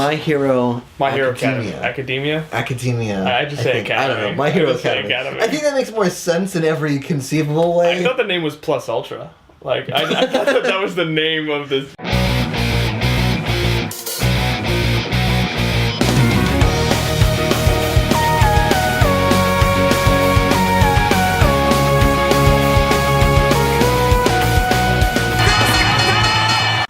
My Hero Academia? Academia. I just say Academy. I don't know. My Hero Academy. I think that makes more sense in every conceivable way. I thought the name was Plus Ultra. Like, I thought that was the name of this.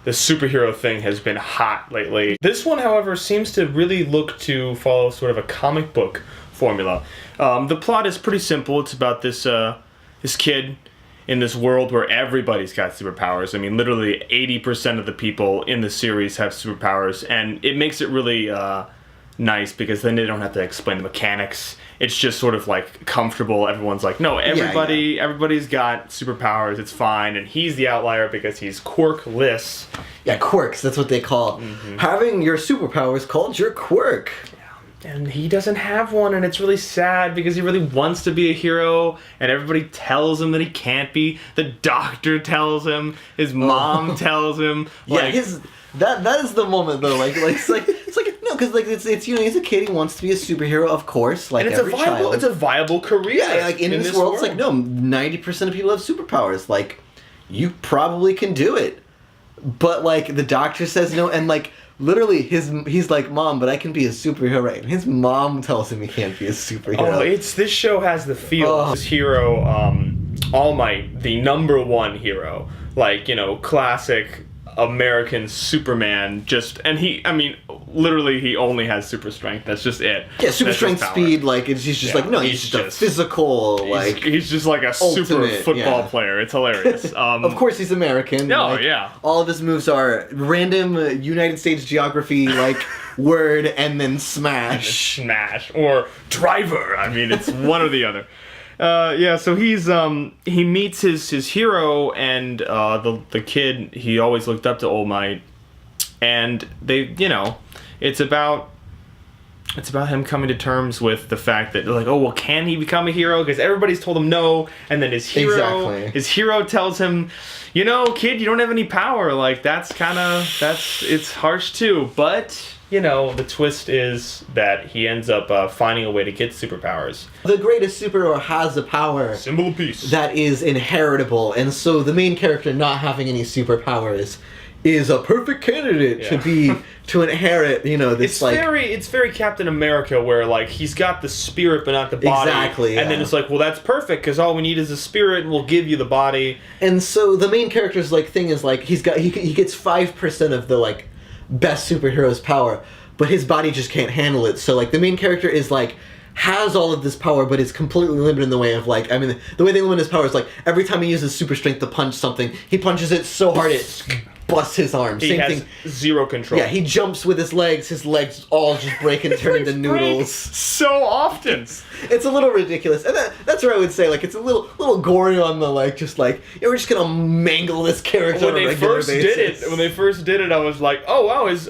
The superhero thing has been hot lately. This one, however, seems to really look to follow sort of a comic book formula. The plot is pretty simple. It's about this kid in this world where everybody's got superpowers. I mean, literally 80% of the people in the series have superpowers, and it makes it really nice because then they don't have to explain the mechanics. It's just sort of like comfortable. Everyone's like, no, everybody's got superpowers. It's fine. And he's the outlier because he's quirkless. Yeah, quirks. That's what they call having your superpowers called your quirk. Yeah. And he doesn't have one, and it's really sad because he really wants to be a hero, and everybody tells him that he can't be. The doctor tells him. His mom tells him. Like, yeah, that is the moment though. It's like no, because like it's you know, he's a kid. He wants to be a superhero, of course. Like, and it's a viable career. Yeah, like in this world, it's like no, 90% of people have superpowers. Like, you probably can do it, but like the doctor says no, and like literally he's like, Mom, but I can be a superhero, right? And his mom tells him he can't be a superhero. Oh, this show has the feel. This hero, All Might, the #1 hero, like, you know, classic American Superman, literally he only has super strength. That's just it. Yeah, super strength, speed, like he's just like, no, he's just a physical, like, he's just like a super football player. It's hilarious. Of course he's American. No, like, yeah. All of his moves are random United States geography, like, word, and then smash. Or driver. I mean, it's one or the other. So he meets his hero, and the kid he always looked up to, All Might, and they, you know, it's about him coming to terms with the fact that they're like, oh, well, can he become a hero? Because everybody's told him no, and then his hero tells him, you know, kid, you don't have any power. Like, it's harsh too, but. You know, the twist is that he ends up finding a way to get superpowers. The greatest superhero has a power. Symbol of peace. That is inheritable, and so the main character not having any superpowers is a perfect candidate to inherit, you know, this it's very Captain America, where like he's got the spirit but not the body. Exactly. And then it's like, well, that's perfect because all we need is the spirit, and we'll give you the body. And so the main character's like thing is like he gets 5% of the like best superhero's power, but his body just can't handle it. So like the main character is like has all of this power, but is completely limited in the way of like, I mean, the way they limit his power is like every time he uses super strength to punch something, he punches it so hard it busts his arm. He has zero control. Yeah, he jumps with his legs all just break and turn into noodles. So often. It's a little ridiculous. And that's where I would say, like, it's a little gory on the, like, just like, we're just gonna mangle this character on a regular basis. When they first did it, I was like, oh wow, his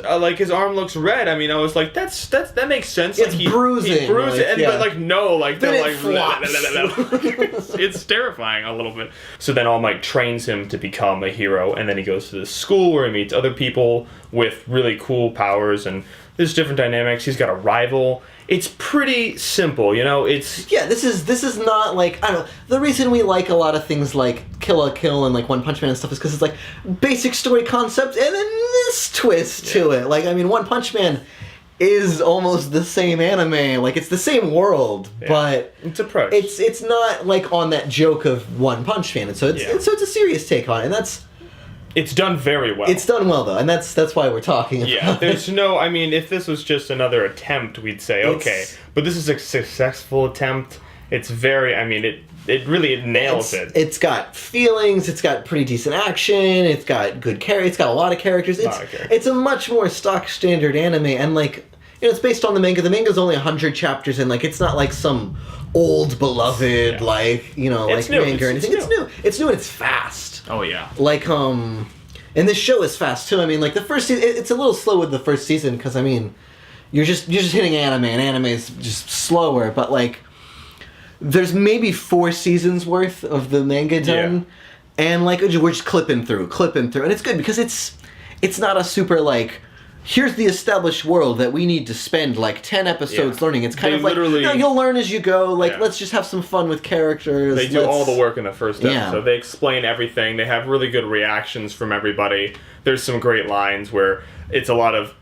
arm looks red. I mean, I was like, that makes sense. It's like, bruising. He bruised it, yeah. But like, no, like, then they're it like, it's terrifying a little bit. So then All Might trains him to become a hero, and then he goes to this school where he meets other people with really cool powers, and there's different dynamics. He's got a rival. It's pretty simple, you know. This is not like, I don't know. The reason we like a lot of things like Kill la Kill and like One Punch Man and stuff is because it's like basic story concept and then this twist to it. Like, I mean, One Punch Man is almost the same anime. Like, it's the same world, but it's approach. It's not like on that joke of One Punch Man, and so it's a serious take on it, and that's. It's done very well. It's done well, though, and that's why we're talking about it. There's no... I mean, if this was just another attempt, we'd say, okay. But this is a successful attempt. It's very... I mean, it really nails it. It's got feelings, it's got pretty decent action, it's got good characters, it's got a lot of characters. It's a much more stock standard anime, and, like... You know, it's based on the manga. The manga's only 100 chapters, and, like, it's not like some old, beloved, like, you know, like, manga or anything. It's new. It's new and it's fast. Oh, yeah. Like, and this show is fast, too. I mean, like, the first season, it's a little slow with the first season, because, I mean, you're just hitting anime, and anime is just slower, but, like, there's maybe 4 seasons worth of the manga done, and, like, we're just clipping through, and it's good, because it's not a super, like, here's the established world that we need to spend like 10 episodes Yeah. learning. It's kind They of like, literally- no, you'll learn as you go. Like, Yeah. let's just have some fun with characters. They do all the work in the first Yeah. episode. They explain everything. They have really good reactions from everybody. There's some great lines where it's a lot of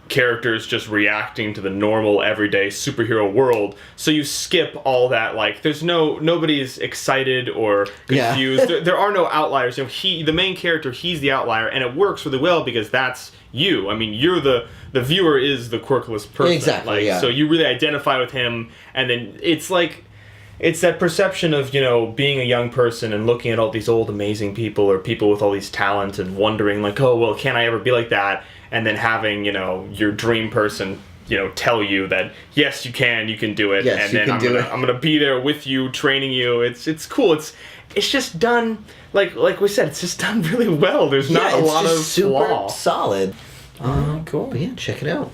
characters just reacting to the normal everyday superhero world, so you skip all that. Like there's nobody's excited or Yeah. confused. there are no outliers. The main character, he's the outlier, and it works really well because that's you. I mean, you're the viewer is the quirkless person. Exactly, Like, yeah. so you really identify with him, and then it's like it's that perception of, being a young person and looking at all these old amazing people or people with all these talents and wondering like, oh, well, can I ever be like that? And then having, your dream person, tell you that, yes, you can do it. Yes, and you then can do it. I'm going to be there with you, training you. It's cool. It's just done, like we said, it's just done really well. There's not a it's lot just of super flaw. solid. Cool. But yeah, check it out.